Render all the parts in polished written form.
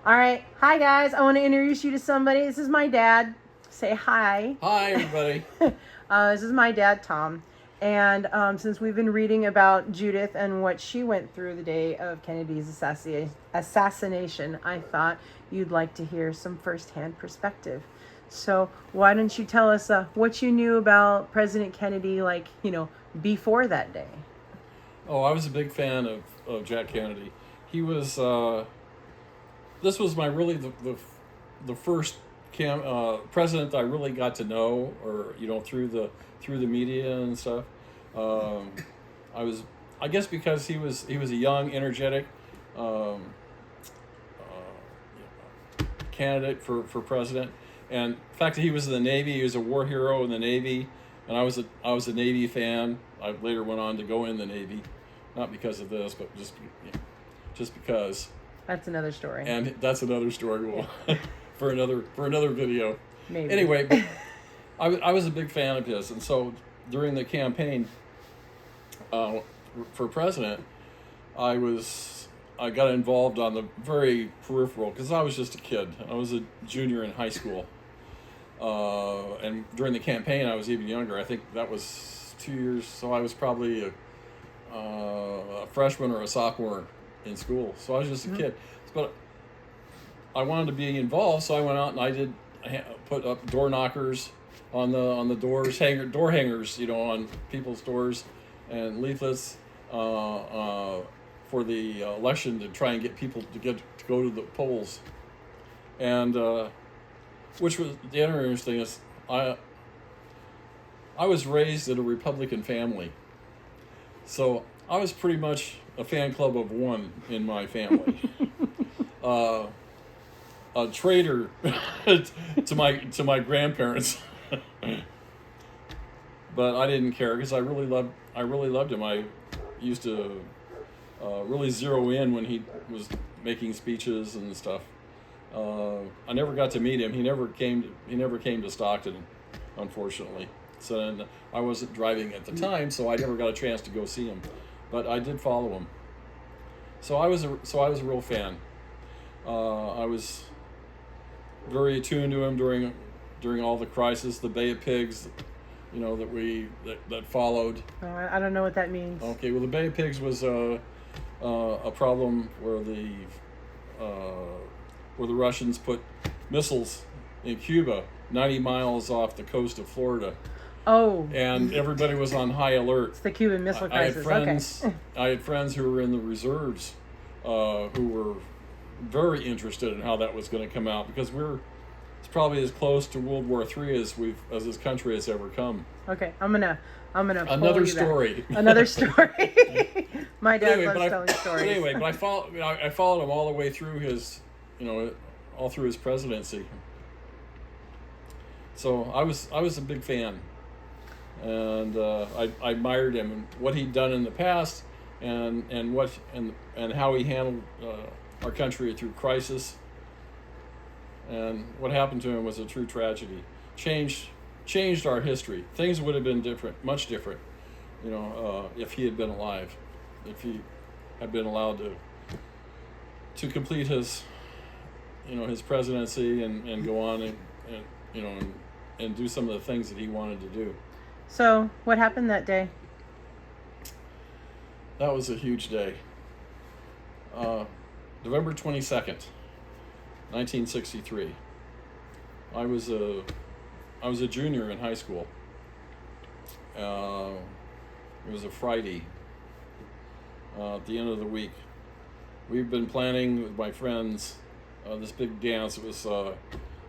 All right. Hi, guys. I want to introduce you to somebody. This is my dad. Say hi. Hi, everybody. This is my dad, Tom. And since we've been reading about Judith and what she went through the day of Kennedy's assassination, I thought you'd like to hear some firsthand perspective. So why don't you tell us what you knew about President Kennedy, before that day? Oh, I was a big fan of Jack Kennedy. He was. This was the first president I really got to know, or through the media and stuff. I guess because he was a young, energetic candidate for president, and the fact that he was in the Navy, he was a war hero in the Navy, and I was a Navy fan. I later went on to go in the Navy, not because of this, but just because. That's another story. And that's another story. Well, for another video. Maybe. Anyway, but I was a big fan of his, and so during the campaign for president, I got involved on the very peripheral because I was just a kid. I was a junior in high school, and during the campaign I was even younger. I think that was 2 years, so I was probably a freshman or a sophomore in school. So I was just a kid, but I wanted to be involved, so I went out and I put up door knockers on the doors, door hangers, on people's doors, and leaflets for the election to try and get people to go to the polls. And which was the interesting is I was raised in a Republican family, so I was pretty much a fan club of one in my family. A traitor to my grandparents, but I didn't care because I really loved him. I used to really zero in when he was making speeches and stuff. I never got to meet him. He never came to Stockton, unfortunately. So then I wasn't driving at the time, so I never got a chance to go see him. But I did follow him. So I was a real fan. I was very attuned to him during all the crisis, the Bay of Pigs, that followed. I don't know what that means. Okay, well, the Bay of Pigs was a problem where the Russians put missiles in Cuba, 90 miles off the coast of Florida. Oh. And everybody was on high alert. It's the Cuban Missile Crisis. I had friends who were in the reserves who were very interested in how that was going to come out, because it's probably as close to World War III as this country has ever come. Okay, I'm gonna another story. Another story. My dad loves telling stories. But anyway, I followed him all the way through his, all through his presidency. So I was a big fan. And I admired him and what he'd done in the past, and how he handled our country through crisis. And what happened to him was a true tragedy. Changed our history. Things would have been different, much different, if he had been alive, if he had been allowed to complete his presidency and go on and do some of the things that he wanted to do. So, what happened that day? That was a huge day. November 22nd, 1963. I was a junior in high school. It was a Friday at the end of the week. We've been planning with my friends this big dance. It was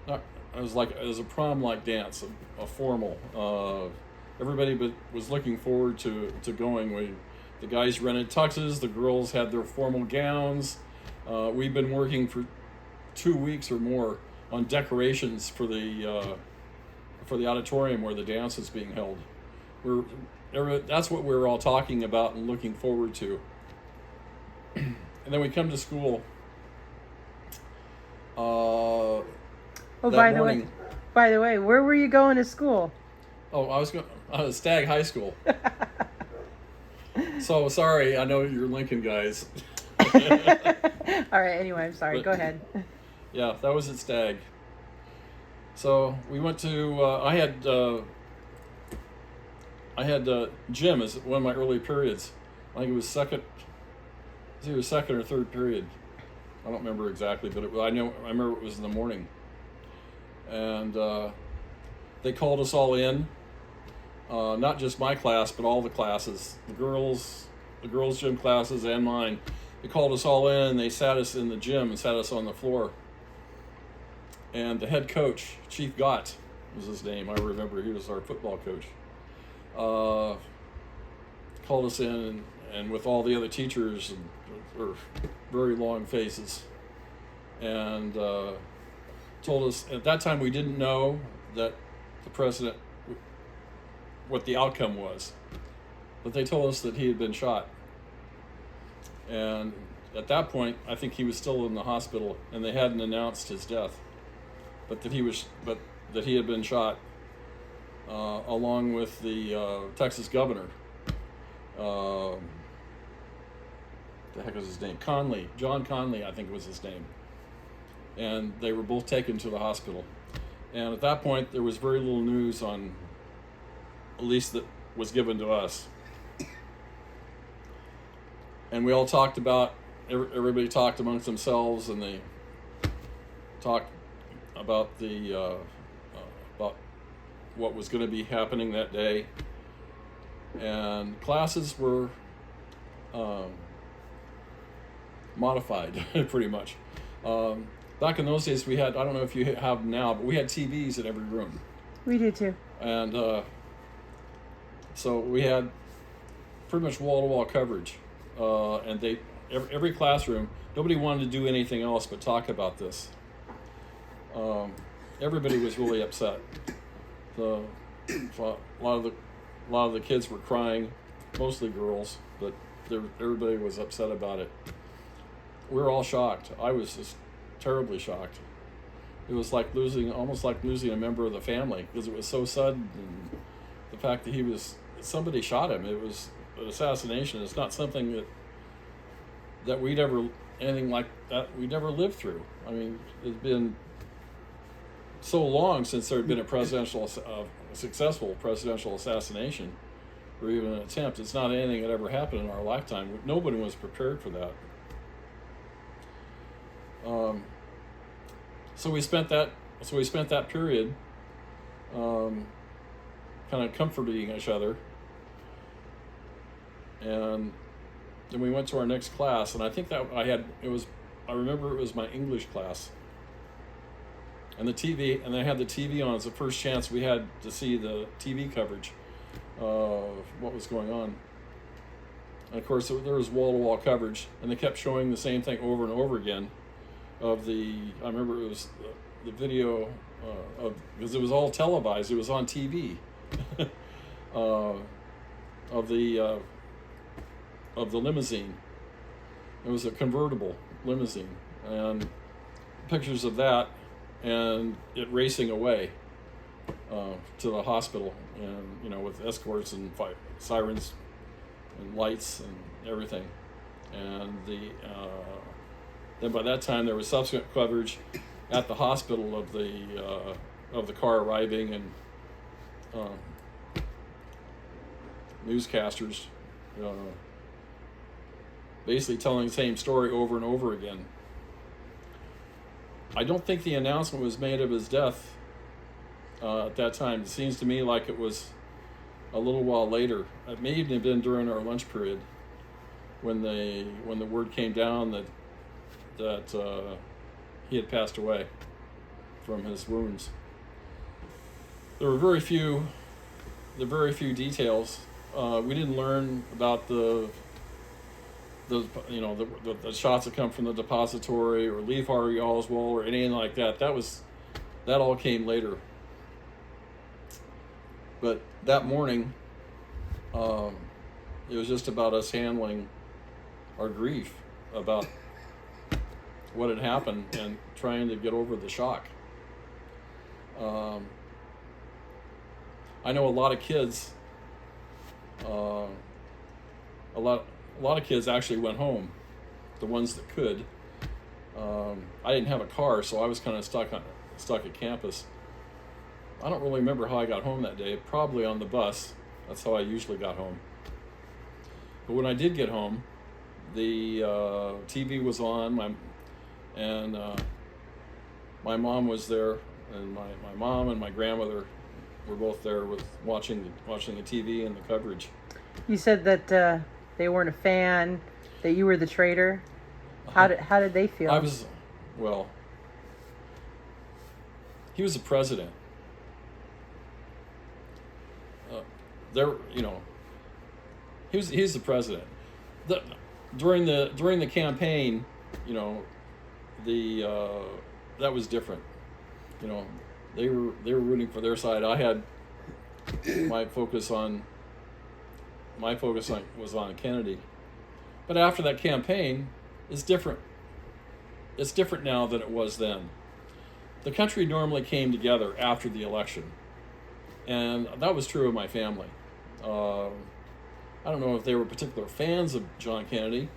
it was a prom-like dance, a formal. Everybody was looking forward to going. The guys rented tuxes, the girls had their formal gowns. We've been working for 2 weeks or more on decorations for the auditorium where the dance is being held. That's what we were all talking about and looking forward to. And then we come to school. By the way, where were you going to school? Oh, I was going Stagg High School. So sorry, I know you're Lincoln guys. All right. Anyway, I'm sorry. Go ahead. Yeah, that was at Stag. So we went to. I had gym as one of my early periods. I think it was second. It was either second or third period. I don't remember exactly, but I remember it was in the morning. And they called us all in. Not just my class, but all the classes. The girls' gym classes and mine. They called us all in and they sat us in the gym and sat us on the floor. And the head coach, Chief Gott was his name. I remember he was our football coach. Called us in and with all the other teachers were very long faces. And told us, at that time we didn't know that the president, what the outcome was. But they told us that he had been shot. And at that point, I think he was still in the hospital, and they hadn't announced his death, but that he had been shot, along with the Texas governor. The heck was his name? John Conley, I think was his name. And they were both taken to the hospital. And at that point, there was very little news on, at least that was given to us. And we all talked about, everybody talked amongst themselves, and they talked about about what was going to be happening that day. And classes were modified, pretty much. Back in those days, we had, I don't know if you have now, but we had TVs in every room. We did too. And so we had pretty much wall-to-wall coverage. And every classroom, nobody wanted to do anything else but talk about this. Everybody was really upset. So a lot of the kids were crying, mostly girls, but everybody was upset about it. We were all shocked. I was just terribly shocked. It was like almost like losing a member of the family, because it was so sudden, and the fact that somebody shot him. It was an assassination. It's not something that anything like that we'd never lived through. I mean, it's been so long since there had been a successful presidential assassination, or even an attempt. It's not anything that ever happened in our lifetime. Nobody was prepared for that. So we spent that period kind of comforting each other, and then we went to our next class, and I think that I remember it was my English class. And I had the TV on. It's the first chance we had to see the TV coverage of what was going on. And of course, there was wall-to-wall coverage, and they kept showing the same thing over and over again. I remember it was the video because it was all televised. It was on TV. Of the limousine. It was a convertible limousine, and pictures of that, and it racing away to the hospital, and with escorts and sirens and lights and everything. And then by that time there was subsequent coverage at the hospital of the car arriving, and newscasters basically telling the same story over and over again. I don't think the announcement was made of his death at that time. It seems to me like it was a little while later. It may even have been during our lunch period when the word came down that he had passed away from his wounds. There were very few details. We didn't learn about the shots that come from the depository, or Lee Harvey Oswald, or anything like that. That all came later. But that morning, it was just about us handling our grief about what had happened and trying to get over the shock. I know a lot of kids. A lot of kids actually went home, the ones that could. I didn't have a car, so I was kind of stuck at campus. I don't really remember how I got home that day. Probably on the bus. That's how I usually got home. But when I did get home, the TV was on. My mom was there, and my mom and my grandmother were both there with watching the TV and the coverage. You said that they weren't a fan, that you were the traitor. How did they feel? He was the president. He's the president. During the campaign, that was different. They were rooting for their side. I had my focus was on Kennedy. But after that campaign, it's different. It's different now than it was then. The country normally came together after the election, and that was true of my family. I don't know if they were particular fans of John Kennedy,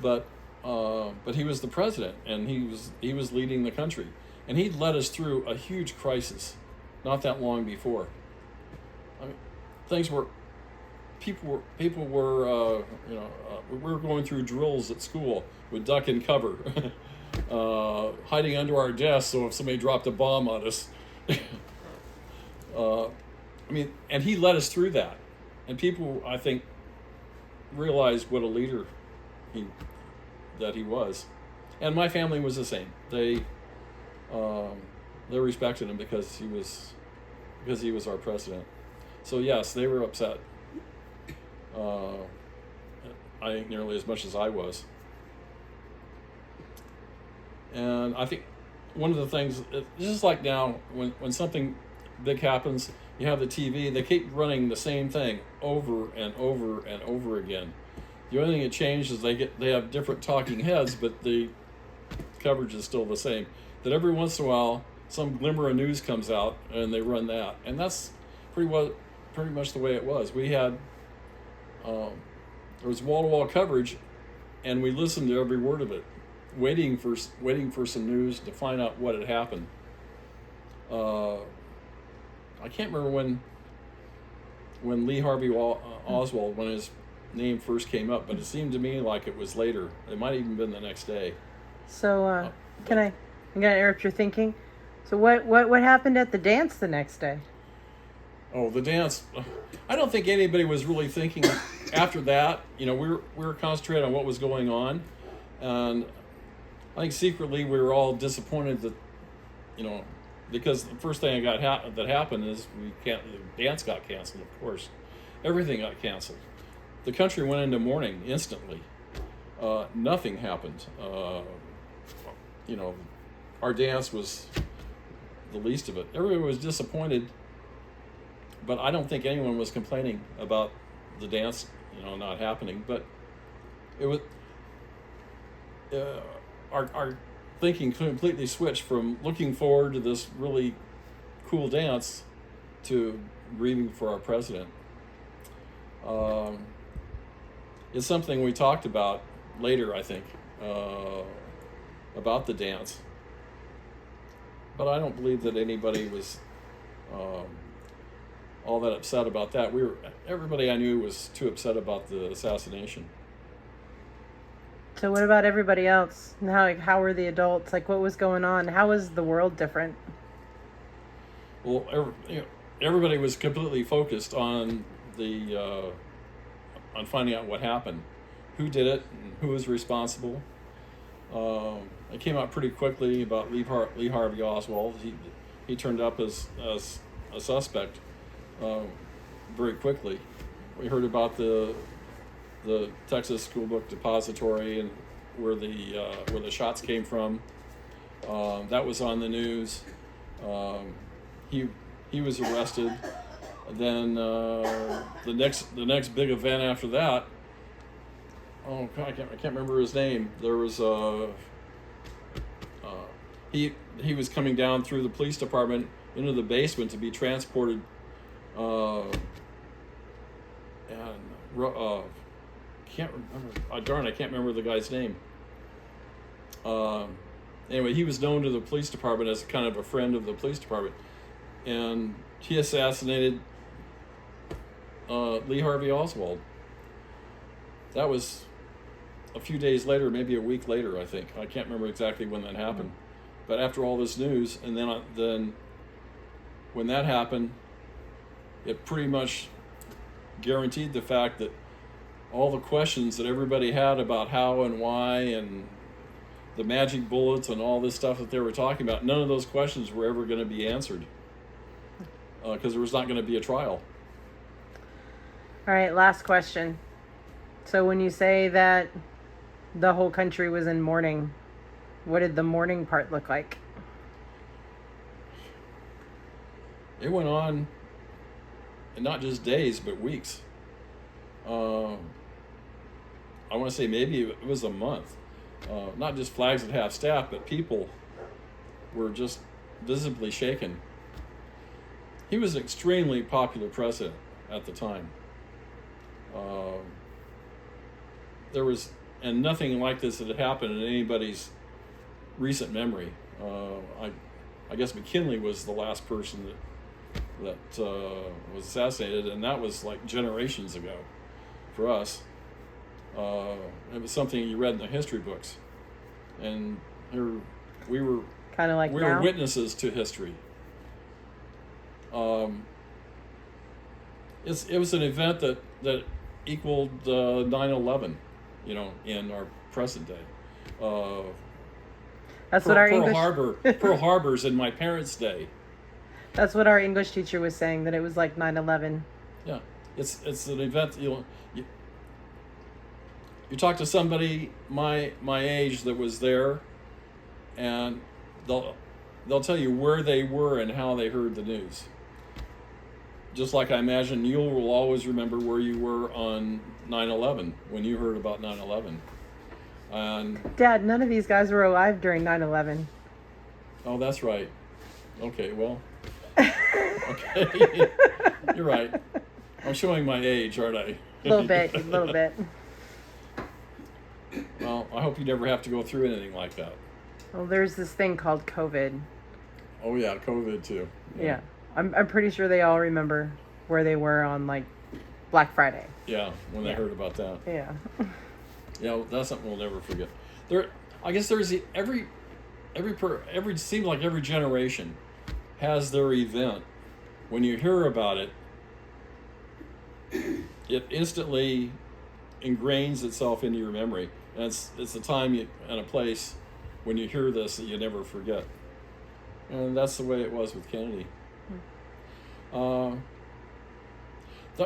but he was the president, and he was leading the country, and he led us through a huge crisis not that long before. I mean, people were we were going through drills at school with duck and cover, hiding under our desks so if somebody dropped a bomb on us. And he led us through that, and people, I think, realized what a leader that he was, and my family was the same. They respected him because he was our president. So yes, they were upset. I think nearly as much as I was. And I think one of the things, just like now, when something big happens, you have the TV, they keep running the same thing over and over and over again. The only thing that changed is they have different talking heads, but the coverage is still the same. That every once in a while, some glimmer of news comes out, and they run that. And that's pretty much the way it was. We had, there was wall-to-wall coverage, and we listened to every word of it, waiting for some news to find out what had happened. I can't remember when Lee Harvey Oswald, when his name first came up, but it seemed to me like it was later. It might have even been the next day. So, I'm gonna interrupt your thinking. So what happened at the dance the next day? Oh, the dance. I don't think anybody was really thinking after that. We were concentrated on what was going on, and I think secretly we were all disappointed that, because the first thing that happened is the dance got canceled. Of course, everything got canceled. The country went into mourning instantly. Nothing happened. Our dance was the least of it. Everyone was disappointed, but I don't think anyone was complaining about the dance, not happening. But it was our thinking completely switched from looking forward to this really cool dance to grieving for our president. It's something we talked about later, I think, about the dance. But I don't believe that anybody was all that upset about that. Everybody I knew was too upset about the assassination. So what about everybody else? How were the adults? What was going on? How was the world different? Well, everybody was completely focused on on finding out what happened, who did it, and who was responsible. It came out pretty quickly about Lee Harvey Oswald. He turned up as a suspect very quickly. We heard about the Texas School Book Depository and where the shots came from. That was on the news. He was arrested. Then the next big event after that. Oh God, I can't remember his name. There was he was coming down through the police department into the basement to be transported. Can't remember. I can't remember the guy's name. anyway, he was known to the police department as kind of a friend of the police department, and he assassinated Lee Harvey Oswald. That was a few days later, maybe a week later, I think. I can't remember exactly when that happened. But after all this news, and then when that happened, it pretty much guaranteed the fact that all the questions that everybody had about how and why and the magic bullets and all this stuff that they were talking about, none of those questions were ever going to be answered because there was not going to be a trial. All right, last question. So when you say that the whole country was in mourning, what did the mourning part look like? It went on, and not just days, but weeks. I want to say maybe it was a month. Not just flags at half-staff, but people were just visibly shaken. He was an extremely popular president at the time. And nothing like this had happened in anybody's recent memory. I guess McKinley was the last person that was assassinated, and that was like generations ago for us. It was something you read in the history books, and we were kind of like we now? were witnesses to history. It was an event that equaled 9/11, in our present day. That's what our English Pearl Harbor's in my parents' day. That's what our English teacher was saying, that it was like 9/11. Yeah, it's an event. You talk to somebody my age that was there, and they'll tell you where they were and how they heard the news. Just like I imagine you will always remember where you were on 9/11 when you heard about 9/11. And Dad, none of these guys were alive during 9/11. oh, that's right. Okay, well. Okay, you're right. I'm showing my age, aren't I? A little bit. Well, I hope you never have to go through anything like that. Well, there's this thing called COVID. Oh yeah, COVID too. Yeah. I'm pretty sure they all remember where they were on like Black Friday. Yeah, when they heard about that. Yeah. Yeah, that's something we'll never forget. I guess there's every seems like every generation has their event. When you hear about it, it instantly ingrains itself into your memory, and it's a time and a place when you hear this that you never forget. And that's the way it was with Kennedy.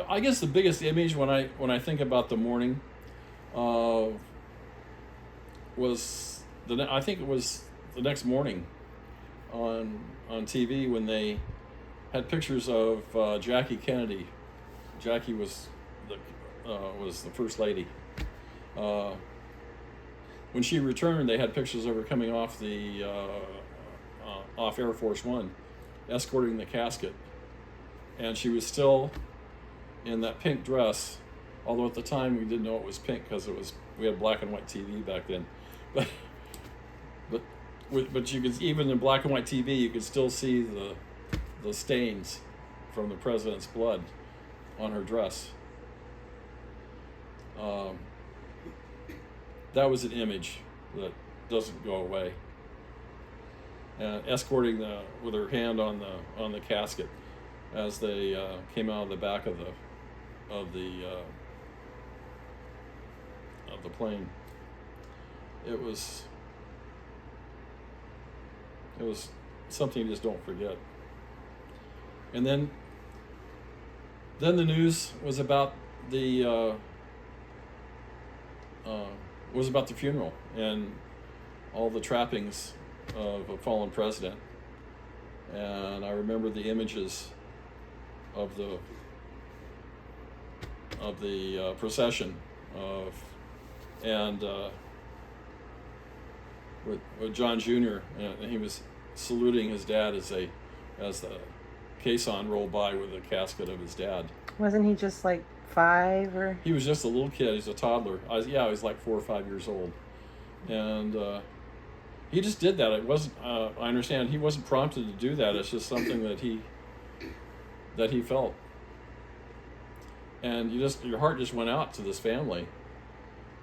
I guess the biggest image when I think about the morning was I think it was the next morning on TV when they had pictures of Jackie Kennedy. Jackie was the first lady. When she returned, they had pictures of her coming off the off Air Force One, escorting the casket, and she was still in that pink dress. Although at the time we didn't know it was pink because we had black and white TV back then, but you could, even in black and white TV, you could still see the stains from the president's blood on her dress. That was an image that doesn't go away. Escorting with her hand on the casket as they came out of the back of the plane. It was something you just don't forget. And then the news was about the funeral and all the trappings of a fallen president. And I remember the images of the procession with John Jr. and he was saluting his dad as the caisson rolled by with the casket of his dad. Wasn't he just like 5 or? He was just a little kid. He's a toddler. He was like 4 or 5 years old, and he just did that. It wasn't. I understand he wasn't prompted to do that. It's just something that he felt, and your heart just went out to this family,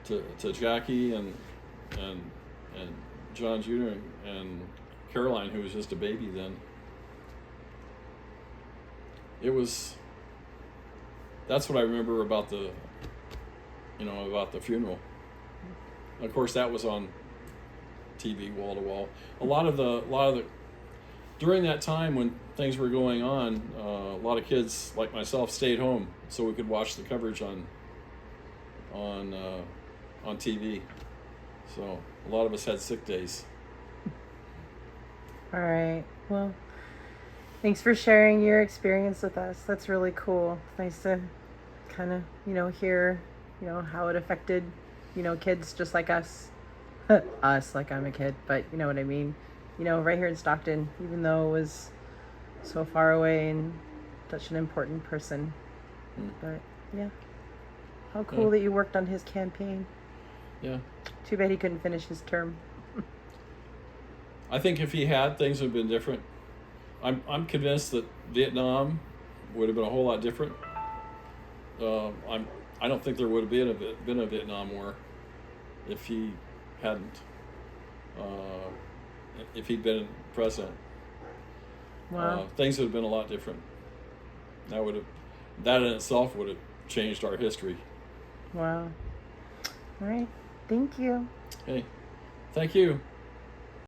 to Jackie and John Jr. and Caroline, who was just a baby then. That's what I remember about the funeral. Of course, that was on TV wall to wall. A lot of the during that time when things were going on, a lot of kids like myself stayed home so we could watch the coverage on TV. So a lot of us had sick days. All right. Well, thanks for sharing your experience with us. That's really cool. Nice to kind of, hear, how it affected, kids just like us. Us, like I'm a kid, but you know what I mean. Right here in Stockton, even though it was so far away and such an important person. But yeah. How cool that you worked on his campaign. Yeah. Too bad he couldn't finish his term. I think if he had, things would have been different. I'm convinced that Vietnam would have been a whole lot different. I don't think there would have been a Vietnam War if he hadn't. If he'd been president. Wow. Things would have been a lot different. That in itself would have changed our history. Wow. All right. Thank you. Hey, thank you.